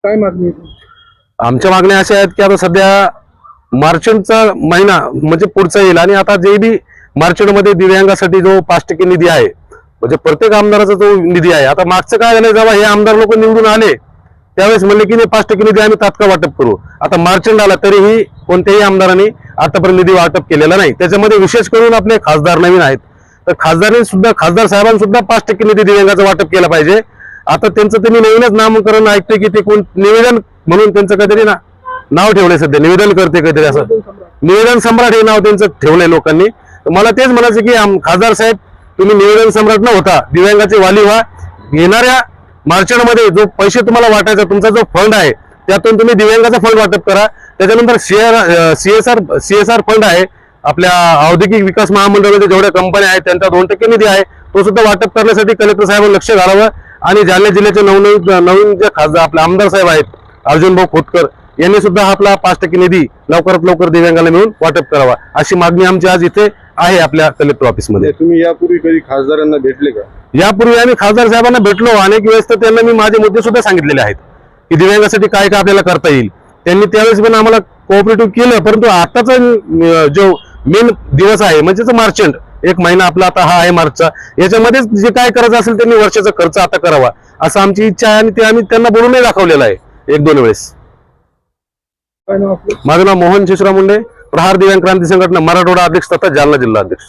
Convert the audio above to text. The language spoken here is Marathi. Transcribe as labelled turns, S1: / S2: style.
S1: काय मागणी आहे?
S2: आमच्या मागण्या अशा आहेत की आता सध्या मार्चचा महिना म्हणजे पुढचा येईल आणि आता जे बी मार्चमध्ये दिव्यांगासाठी जो 5% निधी आहे म्हणजे प्रत्येक आमदाराचा जो निधी आहे, आता मागचं काय झालं, जेव्हा हे आमदार लोक निवडून आले त्यावेळेस म्हणले की नाही 5% निधी आम्ही तात्काळ वाटप करू. आता मार्चंड आला तरीही कोणत्याही आमदारांनी आतापर्यंत निधी वाटप केलेला नाही. त्याच्यामध्ये विशेष करून आपले खासदार नवीन आहेत, तर खासदार साहेबांनी सुद्धा 5% निधी दिव्यांगाचं वाटप केलं पाहिजे. आता त्यांचं त्यांनी नवीनच नामकरण ऐकते की ते कोण निवेदन म्हणून त्यांचं काहीतरी नाव ठेवलंय, सध्या निवेदन करते काहीतरी, असं निवेदन सम्राट हे नाव त्यांचं ठेवलंय लोकांनी. तर मला तेच म्हणायचं की खासदार साहेब, तुम्ही निवेदन सम्राट न होता दिव्यांगाचे वाली व्हा. येणाऱ्या मार्चमध्ये जो पैसे तुम्हाला वाटायचा तुमचा जो फंड आहे त्यातून तुम्ही दिव्यांगाचा फंड वाटप करा. त्याच्यानंतर सीएसआर फंड आहे, आपल्या औद्योगिक विकास महामंडळामध्ये जेवढ्या कंपन्या आहेत त्यांचा 2% निधी आहे, तो सुद्धा वाटप करण्यासाठी कलेक्टर साहेबांनी लक्ष घालावं. आणि जालना जिल्ह्याचे नवीन जे खासदार आपले आमदार साहेब आहेत अर्जुनभाऊ खोतकर यांनी सुद्धा आपला 5% निधी लवकरात लवकर दिव्यांगाला मिळून वाटप करावा, अशी मागणी आमची आज इथे आहे आपल्या कलेक्टर ऑफिसमध्ये.
S1: तुम्ही यापूर्वी कधी खासदारांना भेटले का?
S2: यापूर्वी आम्ही खासदार साहेबांना भेटलो अनेक वेळेस, तर त्यांना मी माझे मुद्दे सुद्धा सांगितलेले आहेत की दिव्यांगासाठी काय काय आपल्याला करता येईल. त्यांनी त्यावेळेस पण आम्हाला कोऑपरेटिव्ह केलं, परंतु आताचा जो मेन दिवस आहे म्हणजे मार्चंड एक महिना आपला आता हा आहे मार्चचा, याच्यामध्येच जे काय करायचं असेल त्यांनी वर्षाचा खर्च आता करावा असं आमची इच्छा आहे आणि ते आम्ही त्यांना बोलूनही दाखवलेलं आहे 1-2 वेळेस.
S1: काय नाव आपलं?
S2: माझं नाव मोहन शिशराव मुंडे, प्रहार दिव्यांग क्रांती संघटना मराठवाडा अध्यक्ष तथा जालना जिल्हा अध्यक्ष.